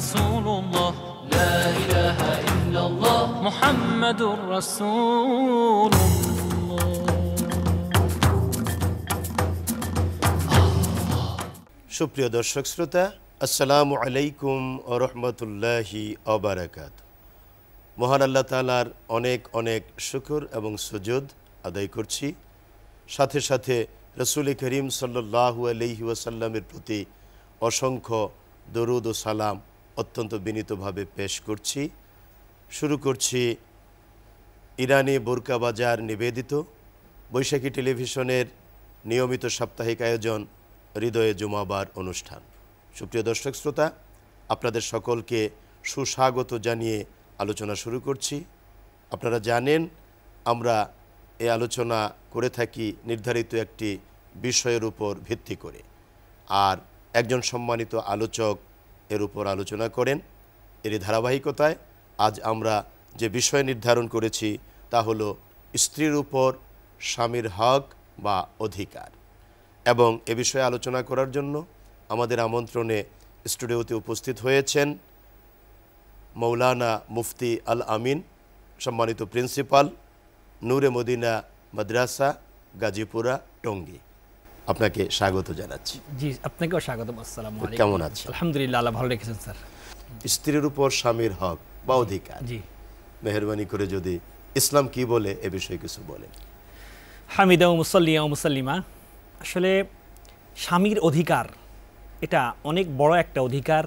রাসূলুল্লাহ লা ইলাহা ইল্লাল্লাহ মুহাম্মাদুর রাসূলুল্লাহ। সুপ্রিয় দর্শক শ্রোতা, আসসালামু আলাইকুম ওয়া রাহমাতুল্লাহি ওয়া বারাকাতুহু। মহান আল্লাহ তাআলার অনেক অনেক শুকর এবং সুজুদ আদায় করছি, সাথে সাথে রাসূল করিম সাল্লাল্লাহু আলাইহি ওয়াসাল্লামের প্রতি অসংখ্য দরুদ ও সালাম অত্যন্ত বিনীতভাবে পেশ করছি। শুরু করছি ইরানি বোরকা বাজার নিবেদিত বৈশাখী টেলিভিশনের নিয়মিত সাপ্তাহিক আয়োজন হৃদয়ে জুমাবার অনুষ্ঠান। সুপ্রিয় দর্শক শ্রোতা, আপনাদের সকলকে সুস্বাগত জানিয়ে আলোচনা শুরু করছি। আপনারা জানেন আমরা এই আলোচনা করে থাকি নির্ধারিত একটি বিষয়ের উপর ভিত্তি করে, আর একজন সম্মানিত আলোচক এর উপর আলোচনা করেন। এরই ধারাবাহিকতায় আজ আমরা যে বিষয় নির্ধারণ করেছি তা হলো স্ত্রীর উপর স্বামীর হক বা অধিকার। এবং এ বিষয়ে আলোচনা করার জন্য আমাদের আমন্ত্রণে স্টুডিওতে উপস্থিত হয়েছেন মৌলানা মুফতি আল আমিন, সম্মানিত প্রিন্সিপাল, নূরে মদিনা মাদ্রাসা, গাজীপুরা, টঙ্গী। আপনাকে স্বাগত জানাচ্ছি। জি, আপনাকেও স্বাগতম। আসসালামু আলাইকুম। কেমন আছেন? আলহামদুলিল্লাহ, আল্লাহ ভালো রেখেছেন স্যার। স্ত্রীর উপর স্বামীর হক বা অধিকার, জি, মেহেরবানি করে যদি ইসলাম কি বলে এ বিষয়ে কিছু বলেন। হামিদা ও মুসাল্লিয়া ও মুসাল্লিমা, আসলে স্বামীর অধিকার এটা অনেক বড় একটা অধিকার,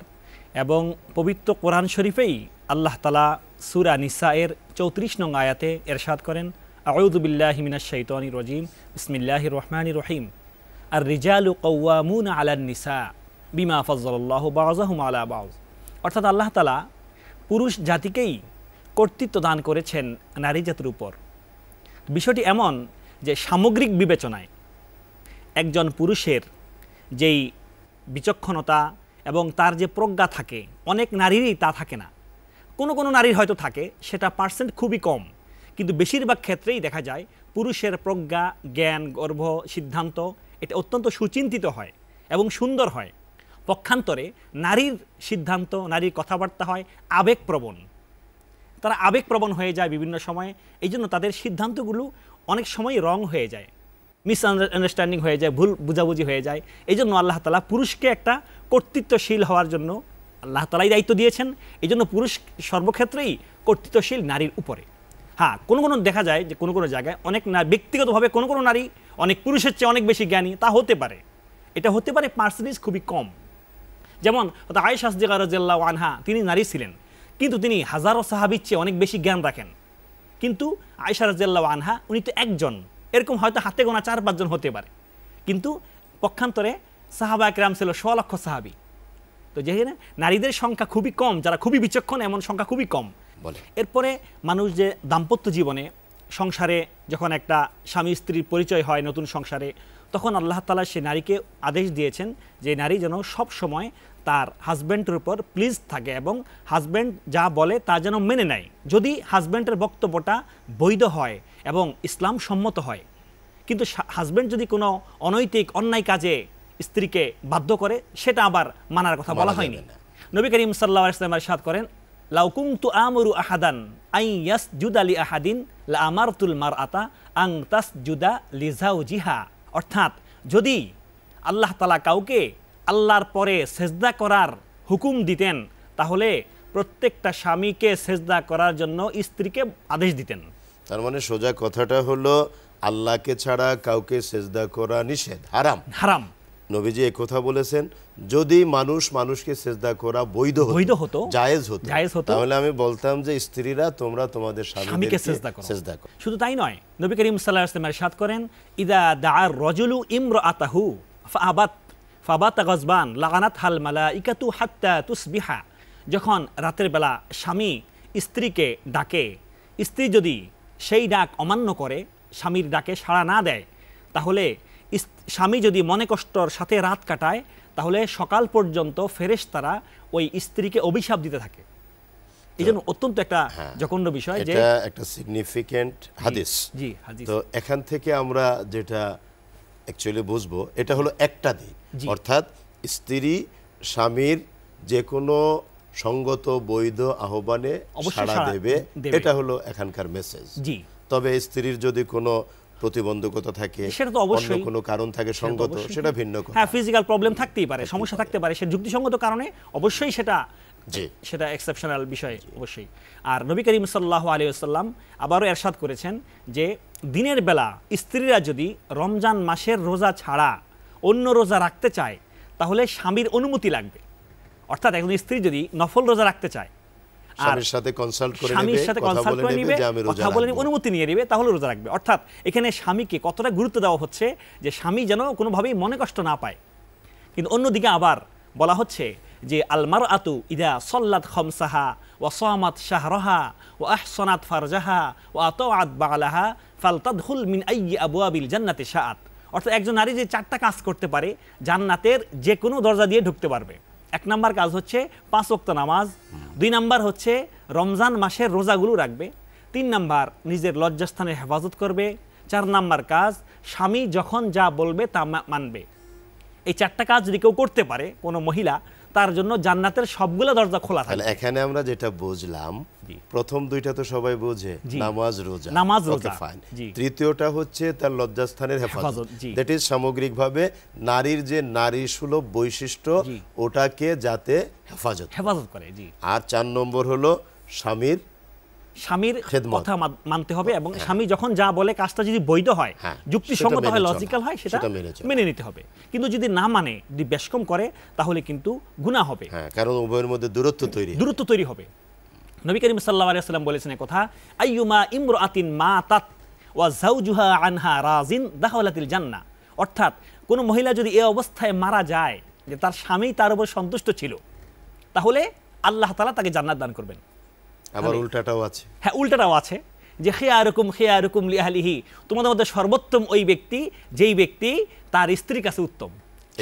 এবং পবিত্র কোরআন শরীফেই আল্লাহ তাআলা সূরা নিসা-এর 34 নং আয়াতে ইরশাদ করেন, আউযু বিল্লাহি মিনাশ শাইতানির রাজিম, বিসমিল্লাহির রহমানির রহিম, আর রিজালু কাওয়ামুনা আলান নিসা বিমা ফাজ্জালাল্লাহু বা'যাহুম আলা বা'য। অর্থাৎ আল্লাহ তাআলা পুরুষ জাতিকেই কর্তৃত্ব দান করেছেন নারী জাতির উপর। বিষয়টি এমন যে সামগ্রিক বিবেচনায় একজন পুরুষের যেই বিচক্ষণতা এবং তার যে প্রজ্ঞা থাকে, অনেক নারীরই তা থাকে না। কোনো কোনো নারীর হয়তো থাকে, সেটা পার্সেন্ট খুবই কম, কিন্তু বেশিরভাগ ক্ষেত্রেই দেখা যায় পুরুষের প্রজ্ঞা, জ্ঞান, গর্ভ, সিদ্ধান্ত এটা অত্যন্ত সুচিন্তিত হয় এবং সুন্দর হয়। পক্ষান্তরে নারীর সিদ্ধান্ত, নারীর কথাবার্তা হয় আবেগপ্রবণ। তারা আবেগপ্রবণ হয়ে যায় বিভিন্ন সময়ে, এই জন্য তাদের সিদ্ধান্তগুলো অনেক সময় রং হয়ে যায়, মিসআন্ডারস্ট্যান্ডিং হয়ে যায়, ভুল বুঝাবুঝি হয়ে যায়। এই জন্য আল্লাহ তাআলা পুরুষকে একটা কর্তৃত্বশীল হওয়ার জন্য আল্লাহ তাআলাই দায়িত্ব দিয়েছেন। এই জন্য পুরুষ সর্বক্ষেত্রেই কর্তৃত্বশীল নারীর উপরে। হ্যাঁ, কোনো কোনো দেখা যায় যে কোনো কোনো জায়গায় অনেক ব্যক্তিগতভাবে কোনো কোনো নারী অনেক পুরুষের চেয়ে অনেক বেশি জ্ঞানী, তা হতে পারে। এটা হতে পারে পার্সেন্টেজ খুবই কম। যেমন আয়েশা সিদ্দিকা রাদিয়াল্লাহু আনহা, তিনি নারী ছিলেন, কিন্তু তিনি হাজারো সাহাবীর চেয়ে অনেক বেশি জ্ঞান রাখেন। কিন্তু আয়েশা রাদিয়াল্লাহু আনহা উনি তো একজন, এরকম হয়তো হাতে গোনা 4-5 জন হতে পারে, কিন্তু পক্ষান্তরে সাহাবা একরাম ছিল 100 লক্ষ সাহাবী। তো যেখানে নারীদের সংখ্যা খুবই কম, যারা খুবই বিচক্ষণ, এমন সংখ্যা খুবই কম। এরপরে মানুষ যে দাম্পত্য জীবনে, সংসারে যখন একটা স্বামী স্ত্রীর পরিচয় হয় নতুন সংসারে, তখন আল্লাহ তাআলা সে নারীকে আদেশ দিয়েছেন যে নারী যেন সব সময় তার হাজব্যান্ডের উপর প্লিজ থাকে এবং হাজব্যান্ড যা বলে তা যেন মেনে নেয়, যদি হাজব্যান্ডের বক্তব্যটা বৈধ হয় এবং ইসলাম সম্মত হয়। কিন্তু হাজব্যান্ড যদি কোনো অনৈতিক অন্যায় কাজে স্ত্রীকে বাধ্য করে, সেটা আবার মানার কথা বলা হয়নি। নবী করিম সাল্লাল্লাহু আলাইহি ওয়াসাল্লাম ইরশাদ করেন, লাউ কুনতু আমুরু আহাদান আই ইয়াসজুদা লি আহাদিন লা আমারতুল মারআতা আন তাসজুদা লিজাওজিহা। অর্থাৎ যদি আল্লাহ তাআলা কাউকে আল্লাহর পরে সেজদা করার হুকুম দিতেন, তাহলে প্রত্যেকটা স্বামীকে সেজদা করার জন্য স্ত্রীকে আদেশ দিতেন। তার মানে সোজা কথাটা হলো আল্লাহকে ছাড়া কাউকে সেজদা করা নিষেধ, হারাম। হারাম। নবীজি এই কথা বলেছেন, যদি মানুষকে সেজদা করা বৈধ হতো, জায়েজ হতো, তাহলে আমি বলতাম যে স্ত্রীরা তোমরা তোমাদের স্বামীকে সেজদা করো। শুধু তাই নয়, নবী করিম সাল্লাল্লাহু আলাইহি ওয়াসাল্লাম ইরশাদ করেন, ইদা দাআর রাজুলু ইমরাআতাহু ফাবাতা গজবান লাগানাত হাল মালাইকাতু হাত্তা তুসবিহা। যখন রাতের বেলা স্বামী স্ত্রীকে ডাকে, স্ত্রী যদি সেই ডাক অমান্য করে, স্বামীর ডাকে সাড়া না দেয়, তাহলে স্বামী যদি মনে কষ্টর সাথে রাত কাটায়, তাহলে সকাল পর্যন্ত ফেরেশতারা ওই স্ত্রীকে অভিশাপ দিতে থাকে। এই জন্য অত্যন্ত একটা জঘন্য বিষয়, যে এটা একটা সিগনিফিক্যান্ট হাদিস। জি, হাদিস। তো এখান থেকে আমরা যেটা অ্যাকচুয়ালি বুঝবো, এটা হলো একটা দিক, অর্থাৎ স্ত্রী স্বামীর যে কোনো সঙ্গত বৈধ আহ্বানে অবশ্যই সাড়া সাড়া দেবে, দেবে। এটা হলো এখানকার মেসেজ। জি, তবে স্ত্রীর যদি কোনো প্রতিবন্ধকতা থাকে, সেটা তো অন্য অবশ্যই, কোনো কারণ থাকে সঙ্গত, অবশ্যই। সেটা ভিন্ন কথা। হ্যাঁ, ফিজিক্যাল প্রবলেম থাকতেই পারে, সমস্যা থাকতে পারে, সে যুক্তিসঙ্গত কারণে অবশ্যই জি, সেটা এক্সেপশনাল বিষয় অবশ্যই। আর নবী করিম সাল্লাল্লাহু আলাইহি ওয়াসাল্লাম আবারও এরশাদ করেছেন যে দিনের বেলা স্ত্রীরা যদি রমজান মাসের রোজা ছাড়া অন্য রোজা রাখতে চায় তাহলে স্বামীর অনুমতি লাগবে। অর্থাৎ একজন স্ত্রী যদি নফল রোজা রাখতে চায় আর স্বামীর সাথে কনসাল্ট করে স্বামীর নেবে, সাথে কথা কনসাল্ট বলে করে নেবে নিবে, যে আমি রোজা কথা বলে রাখবো। অনুমতি নিয়ে নেবে, তাহলে রোজা রাখবে। অর্থাৎ এখানে স্বামীকে কতটা গুরুত্ব দেওয়া হচ্ছে যে স্বামী যেন কোনোভাবেই মনে কষ্ট না পায়। কিন্তু অন্যদিকে আবার বলা হচ্ছে যে আলমার আতু ইদা সল্লাত খমসাহা ওয়া সামাত শাহরাহা ওয়া আহসানাত ফারজাহা ওয়া আতাআত বালাহা ফালতাদখুল মিন আইয়ি আবওয়াবিল জান্নাতি শাআত। অর্থাৎ একজন নারী যে 4টা কাজ করতে পারে জান্নাতের যে কোনো দরজা দিয়ে ঢুকতে পারবে। 1 নাম্বার কাজ হচ্ছে 5 ওয়াক্ত নামাজ, 2 নাম্বার হচ্ছে রমজান মাসের রোজাগুলো রাখবে, 3 নাম্বার নিজের লজ্জাস্থানের হেফাজত করবে, 4 নাম্বার কাজ স্বামী যখন যা বলবে তা মানবে। এই 4টা কাজ যদি কেউ করতে পারে কোনো মহিলা, তার জন্য জান্নাতের সবগুলো দরজা খোলা তাহলে থাকবে। এখানে আমরা যেটা বুঝলাম, জি। প্রথম দুইটা তো সবাই বোঝে, জি। নামাজ রোজা, নামাজ, ওকে, রোজা। ফাইন। জি। তৃতীয়টা হচ্ছে তার লজ্জাস্থানের হেফাজত, হেফাজত, জি। দ্যাট ইজ সামগ্রিকভাবে নারীর যে নারী সুলভ বৈশিষ্ট্য, জি। ওটাকে যাতে হেফাজত। হেফাজত করে, জি। আর 4 নম্বর হলো স্বামীর স্বামীর খেদমত। কথা মানতে হবে এবং স্বামী যখন যা বলে কাজটা যদি বৈধ হয়, হ্যাঁ, যুক্তিসঙ্গত সেটা হয়, মেনে লজিক্যাল চলা, হয়, সেটা সেটা মেনে চলা। মেনে নিতে হবে। কিন্তু যদি না মানে, যদি বেশকম করে, তাহলে কিন্তু গুনাহ হবে, হ্যাঁ, কারণ উভয়ের মধ্যে দূরত্ব তৈরি হয়। দূরত্ব তৈরি হবে। নবী করিম সাল্লাল্লাহু আলাইহি ওয়াসাল্লাম বলেছেন এই কথা, আইয়ুমা ইমরাতিন মাতাত ওয়া যাওজুহা আনহা রাজিন দাখালাতিল জান্নাহ। অর্থাৎ কোন মহিলা যদি এই অবস্থায় মারা যায় যে তার স্বামী তার উপর সন্তুষ্ট ছিল, তাহলে আল্লাহ তাআলা তাকে জান্নাত দান করবেন। আবার উল্টাটাও আছে। হ্যাঁ, উল্টাটাও আছে যে খেয়ারুকুম লিআহলিহি, তোমাদের মধ্যে সর্বোত্তম ওই ব্যক্তি যেই ব্যক্তি তার স্ত্রীর কাছে উত্তম।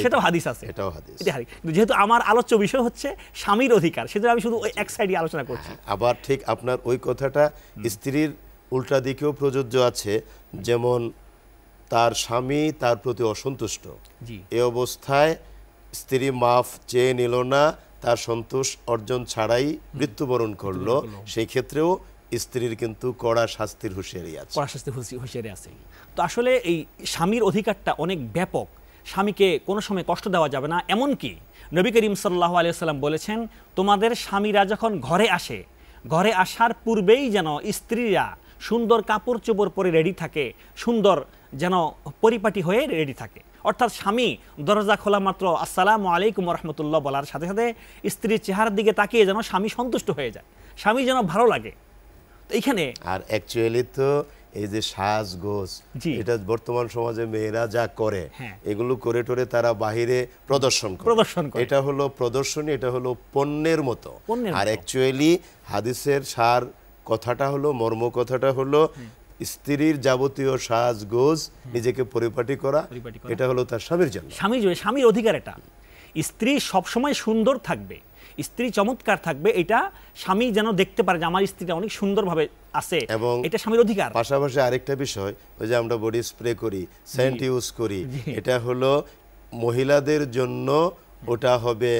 সেটাও হাদিস আছে, এটাও হাদিস। এটা হাদিস। কিন্তু যেহেতু আমার আলোচ্য বিষয় হচ্ছে স্বামীর অধিকার, সেজন্য আমি শুধু ওই এক সাইডে আলোচনা করছি। আবার ঠিক আপনার ওই কথাটা স্ত্রীর উল্টা দিকেও প্রযোজ্য আছে, যেমন তার স্বামী তার প্রতি অসন্তুষ্ট, জি। এ অবস্থায় স্ত্রী মাফ চেয়ে নিল না, তার সন্তোষ অর্জন ছাড়াই মৃত্যুবরণ করলো, সেই ক্ষেত্রেও স্ত্রীর কিন্তু কড়া শাস্তির হুঁশিয়ারি আছে। পরাশাস্তি হুঁশিয়ারি আছে। তো আসলে এই স্বামীর অধিকারটা অনেক ব্যাপক। স্বামীকে কোনো সময় কষ্ট দেওয়া যাবে না। এমনকি নবী করিম সাল্লাল্লাহু আলাইহি ওয়াসাল্লাম বলেছেন, তোমাদের স্বামীরা যখন ঘরে আসে, ঘরে আসার পূর্বেই যেন স্ত্রীরা সুন্দর কাপড় চোপড় পরে রেডি থাকে, সুন্দর যেন পরিপাটি হয়ে রেডি থাকে। অর্থাৎ স্বামী দরজা খোলা মাত্র আসসালামু আলাইকুম রাহমাতুল্লাহ বলার সাথে সাথে স্ত্রীর চেহারার দিকে তাকিয়ে যেন স্বামী সন্তুষ্ট হয়ে যায়, স্বামী যেন ভালো লাগে। তো এইখানে আর অ্যাকচুয়ালি তো এই যে সাজগোজ, জি। এটা বর্তমান সমাজে মেয়েরা যা করে, হ্যাঁ। এগুলো করে টোরে তারা বাহিরে প্রদর্শন করে। এটা হলো প্রদর্শনী, এটা হলো পণ্যের মতো। আর অ্যাকচুয়ালি হাদিসের সার কথাটা হলো, মর্ম কথাটা হলো, স্ত্রীর যাবতীয় সাজগোজ নিজেকে পরিপাটি করা, এটা হলো তার স্বামীর জন্য। স্বামীর অধিকার এটা। স্ত্রী সবসময় সুন্দর থাকবে, স্ত্রী চমৎকার থাকবে, এটা স্বামী যেন দেখতে পারে যে আমার স্ত্রীটা অনেক সুন্দরভাবে আছে, এবং এটা স্বামীর অধিকার। পাশাপাশি আরেকটা বিষয়, ওই যে আমরা বডি স্প্রে করি, সেন্ট ইউজ করি, এটা হলো মহিলাদের জন্য, ওটা হবে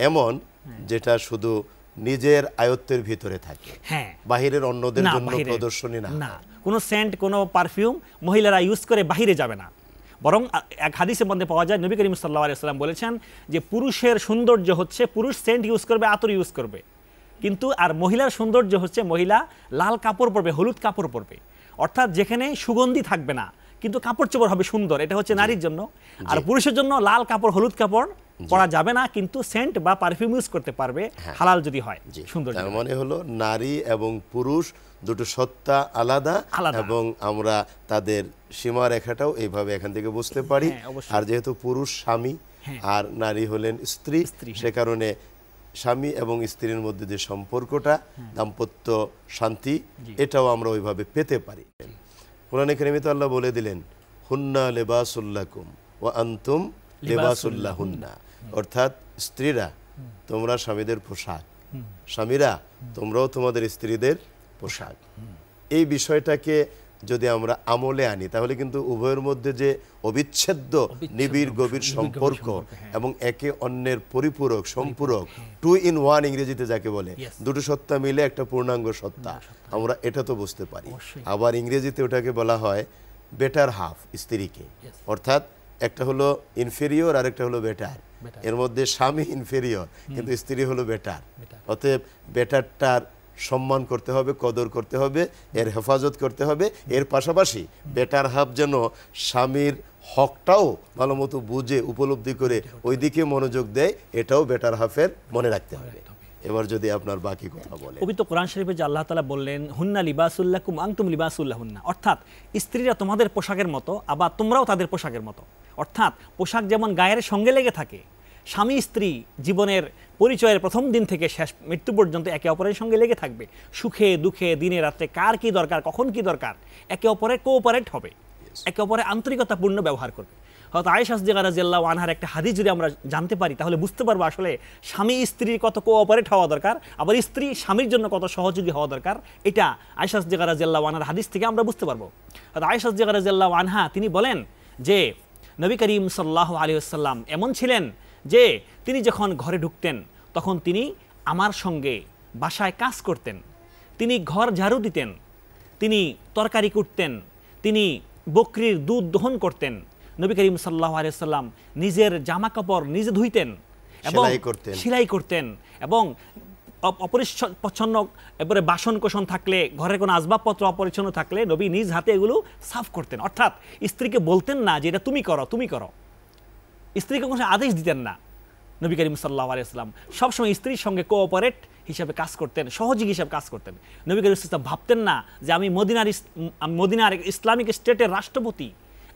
এমন যেটা শুধু নিজের আয়ত্তের ভিতরে থাকে, হ্যাঁ, বাহিরের অন্যদের জন্য প্রদর্শনী না। কোনো সেন্ট, কোনো পারফিউম মহিলারা ইউজ করে বাহিরে যাবে না। বরং এক হাদিসের মধ্যে পাওয়া যায়, নবী করিম সাল্লাল্লাহু আলাইহি ওয়াসাল্লাম বলেছেন যে পুরুষের সৌন্দর্য হচ্ছে পুরুষ সেন্ট ইউজ করবে, আতর ইউজ করবে, কিন্তু আর মহিলার সৌন্দর্য হচ্ছে মহিলা লাল কাপড় পরবে, হলুদ কাপড় পরবে। অর্থাৎ যেখানে সুগন্ধি থাকবে না কিন্তু কাপড় চোপড় হবে সুন্দর, এটা হচ্ছে নারীর জন্য। আর পুরুষের জন্য লাল কাপড়, হলুদ কাপড় পরা যাবে না, কিন্তু সেন্ট বা পারফিউম ইউজ করতে পারবে, হালাল যদি হয়, সুন্দর। তার মানে হলো নারী এবং পুরুষ দুটো সত্তা আলাদা, এবং আমরা তাদের সীমারেখাটাও এইভাবে এখান থেকে বুঝতে পারি। আর যেহেতু পুরুষ স্বামী আর নারী হলেন স্ত্রী, সে কারণে স্বামী এবং স্ত্রীর মধ্যে যে সম্পর্কটা, দাম্পত্য শান্তি, এটাও আমরা ওইভাবে পেতে পারি। কোরআনে কারিমে তো আল্লাহ বলে দিলেন, হুন্না লিবাসুল লাকুম ওয়া আনতুম লিবাসুল লাহুন্না, অর্থাৎ স্ত্রীরা তোমরা স্বামীদের পোশাক, স্বামীরা তোমরাও তোমাদের স্ত্রীদের পোশাক। এই বিষয়টাকে যদি আমরা আমলে আনি তাহলে কিন্তু উভয়ের মধ্যে যে অবিচ্ছেদ্য নিবিড় গভীর সম্পর্ক এবং একে অন্যের পরিপূরক সম্পূরক, 2 in 1 ইংরেজিতে যাকে বলে, দুটো সত্তা মিলে একটা পূর্ণাঙ্গ সত্তা, আমরা এটা তো বুঝতে পারি। আবার ইংরেজিতে ওটাকে বলা হয় বেটার হাফ, স্ত্রীকে, অর্থাৎ একটা হলো ইনফেরিয়র আর একটা হলো বেটার। এর মধ্যে স্বামী ইনফেরিয়র কিন্তু স্ত্রী হলো বেটার। অতএব বেটারটার সম্মান করতে হবে, কদর করতে হবে, এর হেফাজত করতে হবে। এর পাশাপাশি বেটার হাফ যেন স্বামীর হকটাও ভালো মতো বুঝে উপলব্ধি করে ওই দিকে মনোযোগ দেয়, এটাও বেটার হাফের মনে রাখতে হবে। এবার যদি আপনার বাকি কথা বলে, পবিত্র কোরআন শরীফে যে আল্লাহ তাআলা বললেন হুন্না লিবাসুল্লাকুম আনতুম লিবাসুল্লাহুন্না, অর্থাৎ স্ত্রীরা তোমাদের পোশাকের মতো আবার তোমরাও তাদের পোশাকের মতো। অর্থাৎ পোশাক যেমন গায়ের সঙ্গে লেগে থাকে, স্বামী স্ত্রী জীবনের পরিচয়ের প্রথম দিন থেকে শেষ মৃত্যু পর্যন্ত একে অপরের সঙ্গে লেগে থাকবে। সুখে দুঃখে দিনে রাত্রে কার কি দরকার, কখন কি দরকার, একে অপরের কোঅপারেট হবে, একে অপরের আন্তরিকতাপূর্ণ ব্যবহার করবে। হয়তো আয়েশা সিদ্দিকা রাদিয়াল্লাহু আনহার একটা হাদিস যদি আমরা জানতে পারি তাহলে বুঝতে পারবো আসলে স্বামী স্ত্রীর কত কোঅপারেট হওয়া দরকার, আবার স্ত্রী স্বামীর জন্য কত সহযোগী হওয়া দরকার। এটা আয়েশা সিদ্দিকা রাদিয়াল্লাহু আনহার হাদিস থেকে আমরা বুঝতে পারবো। হয়তো আয়েশা সিদ্দিকা রাদিয়াল্লাহু আনহা তিনি বলেন যে নবী করিম সাল্লাল্লাহু আলাইহি ওয়াসাল্লাম এমন ছিলেন যে তিনি যখন ঘরে ঢুকতেন তখন তিনি আমার সঙ্গে বাসায় কাজ করতেন, তিনি ঘর ঝাড়ু দিতেন, তিনি তরকারি কুটতেন, তিনি বকরির দুধ দহন করতেন। নবী করিম সাল্লাল্লাহু আলাইহি ওয়াসাল্লাম নিজের জামা কাপড় নিজে ধুইতেন এবং সেলাই করতেন এবং অপরিচ্ছন্ন এরপরে বাসন কোসন থাকলে, ঘরের কোনো আসবাবপত্র অপরিচ্ছন্ন থাকলে নবী নিজ হাতে এগুলো সাফ করতেন। অর্থাৎ স্ত্রীকে বলতেন না যে এটা তুমি করো তুমি করো, স্ত্রীকে কোনো আদেশ দিতেন না। নবী করিম সাল্লাল্লাহু আলাইহি ওয়াসাল্লাম সবসময় স্ত্রীর সঙ্গে কোঅপারেট হিসাবে কাজ করতেন, সহযোগী হিসাবে কাজ করতেন। নবী করিম সাল্লাল্লাহু ভাবতেন না যে আমি মদিনার ইসলামিক স্টেটের রাষ্ট্রপতি,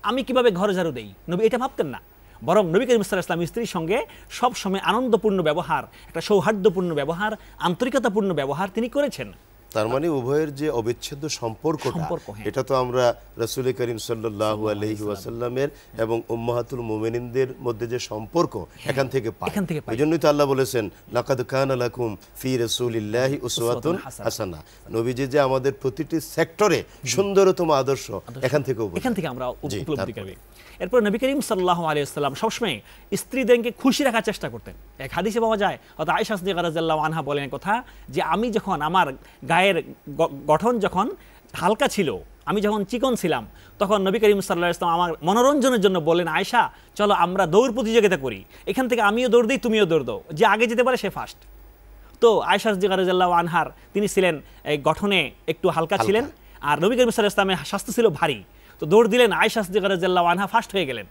আমি কিভাবে ঘর ঝাড়ু দেই, নবী এটা ভাবতেন না। বরং নবী করিম সাল্লাল্লাহু আলাইহি ওয়াসাল্লাম স্ত্রীর সঙ্গে সবসময় আনন্দপূর্ণ ব্যবহার, একটা সৌহার্দ্যপূর্ণ ব্যবহার, আন্তরিকতাপূর্ণ ব্যবহার তিনি করেছেন। তার মানে উভয়ের যে অবিচ্ছেদ্য সম্পর্কটা, এটা তো আমরা রাসূল করিম সাল্লাল্লাহু আলাইহি ওয়াসাল্লামের এবং উম্মাহাতুল মুমিনিনদের মধ্যে যে সম্পর্ক এখান থেকে পাই। এইজন্যই তো আল্লাহ বলেছেন লাকাদ কানা লাকুম ফি রাসূলিল্লাহি উসওয়াতুন হাসানাহ, নবীজি যে আমাদের প্রতিটি সেক্টরে সুন্দরতম আদর্শ এখান থেকে আমরা উপলব্ধি করি। এরপর নবী করিম সাল্লাল্লাহু আলাইহি ওয়াসাল্লাম সবসময় স্ত্রীদেরকে খুশি রাখার চেষ্টা করতেন। এক হাদিসে পাওয়া যায়, হযরত আয়েশা সিদ্দিকা রাদিয়াল্লাহু আনহা বলেন কথা যে আমি যখন আমার গায়ের গঠন যখন হালকা ছিল, আমি যখন চিকন ছিলাম, তখন নবী করিম সাল্লাল্লাহু আলাইহি ওয়াসাল্লাম আমার মনোরঞ্জনের জন্য বললেন, আয়েশা চলো আমরা দৌড় প্রতিযোগিতা করি, এখান থেকে আমিও দৌড় দিই তুমিও দৌড় দাও, যে আগে যেতে পারে সে ফার্স্ট। তো আয়েশা সিদ্দিকা রাদিয়াল্লাহু আনহার তিনি ছিলেন এই গঠনে একটু হালকা ছিলেন, আর নবী করিম সাল্লাল্লাহু আলাইহি ওয়াসাল্লামের স্বাস্থ্য ছিল ভারী। তো দৌড় দিলেন, আয়েশা সিদ্দিকা রাদিয়াল্লাহু আনহা ফার্স্ট হয়ে গেলেন।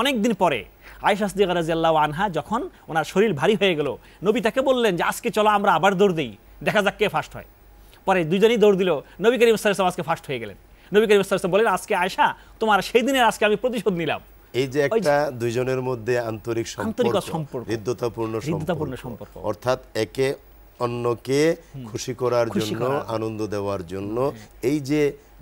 অনেক দিন পরে আয়েশা সিদ্দিকা রাদিয়াল্লাহু আনহা যখন ওনার শরীর ভারী হয়ে গেল, নবী তাকে বললেন যে আজকে চলো আমরা আবার দৌড় দিই, দেখা যাক কে ফার্স্ট হয়। পরে দুইজনই দৌড় দিল, নবী করিম সাল্লাল্লাহু আলাইহি ওয়াসাল্লাম আজকে ফার্স্ট হয়ে গেলেন। নবী করিম সাল্লাল্লাহু আলাইহি ওয়াসাল্লাম বলেন, আজকে আয়েশা তোমার সেই দিনের আজকে আমি প্রতিশোধ নিলাম। এই যে একটা দুইজনের মধ্যে আন্তরিক সম্পর্ক, হৃদ্যতাপূর্ণ সম্পর্ক, অর্থাৎ একে অন্যকে খুশি করার জন্য, আনন্দ দেওয়ার জন্য এই যে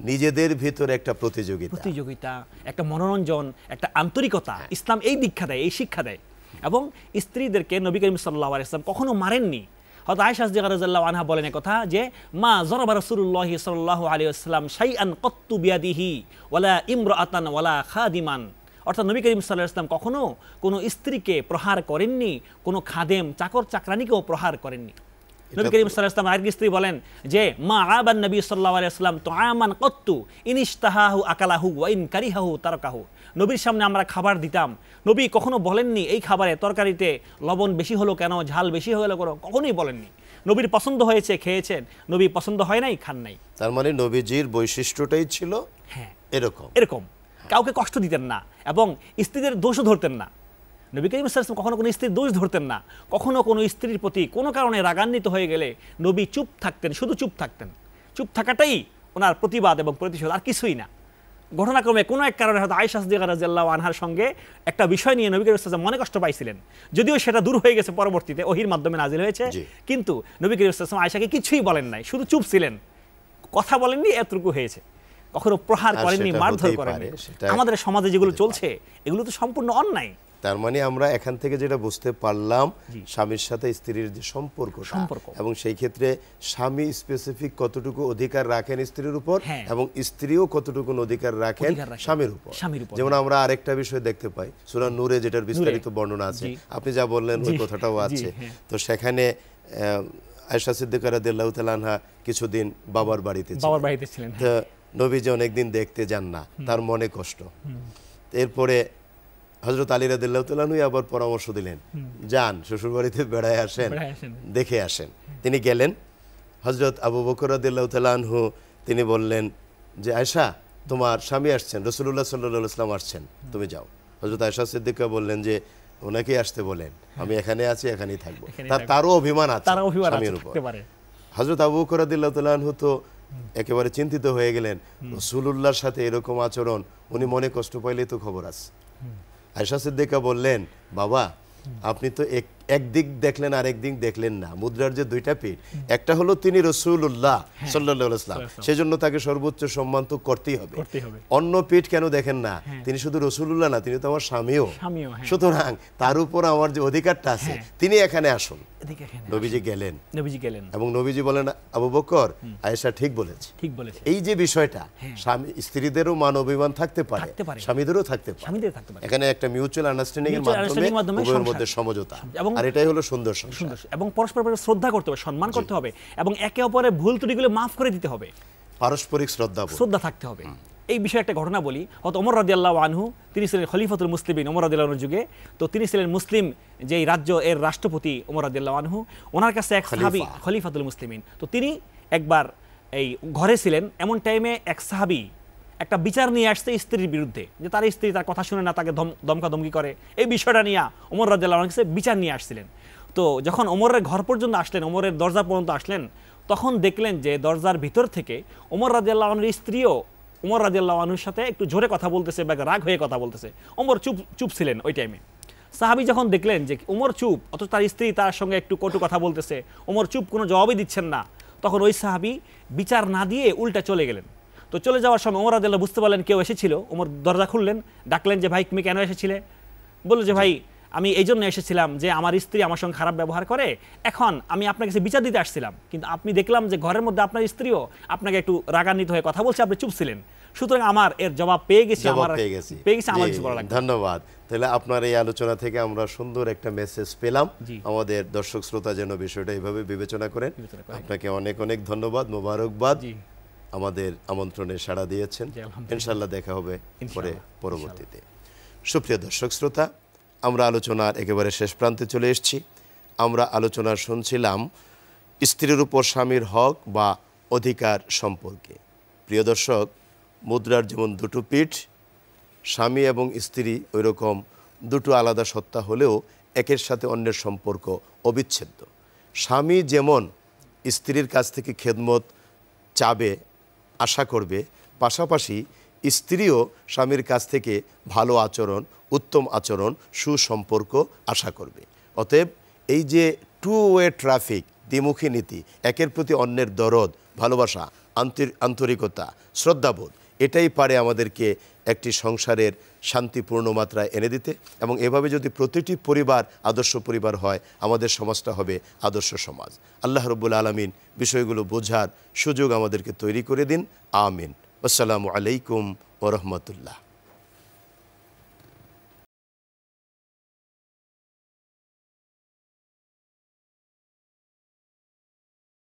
নিজেদের ভিতরে একটা প্রতিযোগিতা, একটা মনোরঞ্জন, একটা আন্তরিকতা, ইসলাম এই দীক্ষা দেয়, এই শিক্ষা দেয়। এবং স্ত্রীদেরকে নবী করিম সাল্লাল্লাহু আলাইহি ওয়াসাল্লাম কখনো মারেননি। হযরত আয়েশা সিদ্দিকা রাদিয়াল্লাহু আনহা বলেন কথা যে মা যারাবা রাসূলুল্লাহ সাল্লাল্লাহু আলাইহি ওয়াসাল্লাম শাইআন কাত্তু বিয়াদিহি ওয়ালা ইমরাআতান ওয়ালা খাদিমান, অর্থাৎ নবী করিম সাল্লাল্লাহু আলাইহি ওয়াসাল্লাম কখনো কোনো স্ত্রীকে প্রহার করেননি, কোনো খাদেম চাকর চাকরানিকেও প্রহার করেননি। নবী করিম সাল্লাল্লাহু আলাইহি ওয়াসাল্লাম আরেক স্ত্রী বলেন যে মা আবান নবী সাল্লাল্লাহু আলাইহি ওয়াসাল্লাম তুআমান কাত্তু ইনিশতাহাহু আকালাহু ওয়া ইন কারিহাহু তারাকাহু, নবীর সামনে আমরা খাবার দিতাম, নবী কখনো বলেননি এই খাবারে তরকারিতে লবণ বেশি হলো কেন, ঝাল বেশি হলো কেন, কখনোই বলেননি। নবীর পছন্দ হয়েছে খেয়েছেন, নবী পছন্দ হয় নাই খান নাই। তার মানে নবীজির বৈশিষ্ট্যটাই ছিল এরকম, কাউকে কষ্ট দিতেন না এবং স্ত্রীদের দোষও ধরতেন না। নবী করিম সাল্লাল্লাহু আলাইহি ওয়াসাল্লাম কখনো কোনো স্ত্রীর দোষ ধরতেন না। কখনো কোনো স্ত্রীর প্রতি কোনো কারণে রাগান্বিত হয়ে গেলে নবী চুপ থাকতেন, শুধু চুপ থাকতেন। চুপ থাকাটাই ওনার প্রতিবাদ এবং প্রতিশোধ, আর কিছুই না। ঘটনাক্রমে কোনো এক কারণে হয়তো আয়েশা সিদ্দিকা রাদিয়াল্লাহু আনহার সঙ্গে একটা বিষয় নিয়ে নবী করিম সাল্লাল্লাহু আলাইহি ওয়াসাল্লাম মনে কষ্ট পাইছিলেন, যদিও সেটা দূর হয়ে গেছে, পরবর্তীতে ওহীর মাধ্যমে নাজিল হয়েছে। কিন্তু নবী করিম সাল্লাল্লাহু আলাইহি ওয়াসাল্লাম আয়েশাকে কিছুই বলেন নাই, শুধু চুপ ছিলেন, কথা বলেননি, এতটুকু হয়েছে। কখনো প্রহার আর করেননি, সেটা মারধর হতেই করেননি। পারে, সেটা আমাদের সমাজে যেগুলো হতেই চলছে এগুলো তো সম্পূর্ণ অন্যায়। তার মানে আমরা এখান থেকে যেটা বুঝতে পারলাম, জি। স্বামীর সাথে স্ত্রীর যে সম্পর্ক, সম্পর্ক। এবং সেই ক্ষেত্রে স্বামী স্পেসিফিক কতটুকু অধিকার রাখেন স্ত্রীর উপর, হ্যাঁ। এবং স্ত্রীও কতটুকু অধিকার রাখেন স্বামীর উপর। স্বামীর উপর, যেমন আমরা আরেকটা বিষয় দেখতে পাই সূরা নূরে, যেটার বিস্তারিত বর্ণনা আছে, জি। আপনি যা বললেন ওই জি, কথাটাও জি, আছে। হ্যাঁ। তো সেখানে আয়েশা সিদ্দিকা রাদিয়াল্লাহু তাআলা আনহা কিছুদিন বাবার বাড়িতে ছিলেন। বাবার বাড়িতে ছিলেন, তো নবীজি অনেকদিন দেখতে যান না, তার মনে কষ্ট। এরপরে হযরত আলী রাদিয়াল্লাহু তাআলা আনহু আবার পরামর্শ দিলেন, যান শ্বশুর বাড়িতে বেড়ায় আসেন, বেড়ায় আসেন। দেখে আসেন। তিনি গেলেন। হযরত আবু বকর রাদিয়াল্লাহু তাআলা আনহু তিনি বললেন যে আয়েশা, তোমার স্বামী আসছেন, রাসূলুল্লাহ সাল্লাল্লাহু আলাইহি ওয়াসাল্লাম আসছেন, তুমি যাও। হযরত আয়েশা সিদ্দিকা বললেন যে ওনাকেই আসতে বলেন, আমি এখানে আছি, এখানেই থাকবো। তারও অভিমান আছে তারা অভিমান আছে, স্বামীর উপর। থাকতে পারে। হযরত আবু বকর রাদিয়াল্লাহু তাআলা আনহু তো একেবারে চিন্তিত হয়ে গেলেন, রাসূলুল্লাহর সাথে এরকম আচরণ, উনি মনে কষ্ট পাইলেই তো খবর আছে। আয়েশা সিদ্দিকা বললেন, বাবা আপনি তো একদিক দেখলেন আর একদিক দেখলেন না, মুদ্রার যে দুইটা পিঠ, একটা হলো তিনি রাসূলুল্লাহ সাল্লাল্লাহু আলাইহি ওয়াসাল্লাম, সেজন্য তাকে সর্বোচ্চ সম্মান তো করতেই হবে। অন্য পিঠ কেন দেখেন না? তিনি শুধু রাসূলুল্লাহ না, তিনি তো আমার স্বামীও। সুতরাং তার উপর আমার যে অধিকারটা আছে, তিনি এখানে আসুন। নবীজি গেলেন, এবং নবীজি বলেন, আবু বকর, আয়েশা ঠিক বলেছে। এই যে বিষয়টা, স্বামী স্ত্রীদেরও মান অভিমান থাকতে পারে, স্বামীদেরও থাকতে পারে। এখানে একটা মিউচুয়াল আন্ডারস্ট্যান্ডিং এর মাধ্যমে উভয়ের মধ্যে সমঝোতা, আর এটাই হলো সুন্দর সংসার। এবং পরস্পরের শ্রদ্ধা করতে হবে, সম্মান করতে হবে, এবং একে অপরের ভুল ত্রুটিগুলো মাফ করে দিতে হবে, পারস্পরিক শ্রদ্ধা থাকতে হবে। এই বিষয়ে একটা ঘটনা বলি। হয়তো ওমর রাদিয়াল্লাহু আনহু, তিনি ছিলেন খলিফাতুল মুসলিমিন ওমর রাদিয়াল্লাহু আনহুর যুগে। তো তিনি ছিলেন মুসলিম যেই রাজ্য এর রাষ্ট্রপতি ওমর রাদিয়াল্লাহু আনহু। ওনার কাছে এক সাহাবী, খলিফাতুল মুসলিমিন, তো তিনি একবার এই ঘরে ছিলেন, এমন টাইমে এক সাহাবী একটা বিচার নিয়ে আসছে স্ত্রীর বিরুদ্ধে, যে তার স্ত্রী তার কথা শুনে না, তাকে ধমকাধমকি করে। এই বিষয়টা নিয়ে ওমর রাদিয়াল্লাহু আনহুর কাছে বিচার নিয়ে আসছিলেন। তো যখন ওমরের ঘর পর্যন্ত আসলেন, ওমরের দরজা পর্যন্ত আসলেন, তখন দেখলেন যে দরজার ভিতর থেকে ওমর রাদিয়াল্লাহু আনহুর স্ত্রীও ওমর রাদিয়াল্লাহু আনহুর সাথে একটু জোরে কথা বলতেছে বা রাগ হয়ে কথা বলতেছে। ওমর চুপ ছিলেন ওই টাইমে। সাহাবী যখন দেখলেন যে ওমর চুপ, অথচ তার স্ত্রী তার সঙ্গে একটু কটু কথা বলতেছে, ওমর চুপ, কোনো জবাবই দিচ্ছেন না, তখন ওই সাহাবী বিচার না দিয়ে উল্টা চলে গেলেন। তো চলে যাওয়ার সময় ওমর রাদিয়াল্লাহু বুঝতে পারলেন কেউ এসেছিল। ওমর দরজা খুললেন, ডাকলেন যে ভাই তুমি কেন এসেছিলে? বলল যে ভাই আমি এই জন্য এসেছিলাম যে আমার স্ত্রী আমার সঙ্গে খারাপ ব্যবহার করে, এখন আমি আপনার কাছে বিচার দিতে আসছিলাম, কিন্তু আপনি দেখলাম যে ঘরের মধ্যে আপনার স্ত্রীও আপনাকে একটু রাগান্বিত হয়ে কথা বলছে, আপনি চুপ ছিলেন, সুতরাং আমার এর জবাব পেয়ে গেছি, আমার কিছু বলা লাগবে। ধন্যবাদ। তাহলে আপনার এই আলোচনা থেকে আমরা সুন্দর একটা মেসেজ পেলাম, আমাদের দর্শক শ্রোতা যেন বিষয়টা এইভাবে বিবেচনা করেন। আপনাকে অনেক অনেক ধন্যবাদ, মোবারকবাদ, আমাদের আমন্ত্রণে সাড়া দিয়েছেন। ইনশাআল্লাহ দেখা হবে পরবর্তীতে। সুপ্রিয় দর্শক শ্রোতা, আমরা আলোচনার একেবারে শেষ প্রান্তে চলে এসেছি। আমরা আলোচনা শুনছিলাম স্ত্রীর উপর স্বামীর হক বা অধিকার সম্পর্কে। প্রিয় দর্শক, মুদ্রার যেমন দুটো পিঠ, স্বামী এবং স্ত্রী ওই রকম দুটো আলাদা সত্তা হলেও একের সাথে অন্যের সম্পর্ক অবিচ্ছেদ্য। স্বামী যেমন স্ত্রীর কাছ থেকে খেদমত চাবে, আশা করবে, পাশাপাশি স্ত্রীও স্বামীর কাছ থেকে ভালো আচরণ, উত্তম আচরণ, সুসম্পর্ক আশা করবে। অতএব এই যে টু ওয়ে ট্রাফিক, দ্বিমুখী নীতি, একের প্রতি অন্যের দরদ, ভালোবাসা, আন্তরিকতা, শ্রদ্ধাবোধ, এটাই পারে আমাদেরকে একটি সংসারের শান্তিপূর্ণ মাত্রায় এনে দিতে। এবং এভাবে যদি প্রতিটি পরিবার আদর্শ পরিবার হয়, আমাদের সমাজটা হবে আদর্শ সমাজ। আল্লাহ রাব্বুল আলামিন বিষয়গুলো বোঝার সুযোগ আমাদেরকে তৈরি করে দিন। আমিন। আসসালামু আলাইকুম ওয়া রাহমাতুল্লাহ।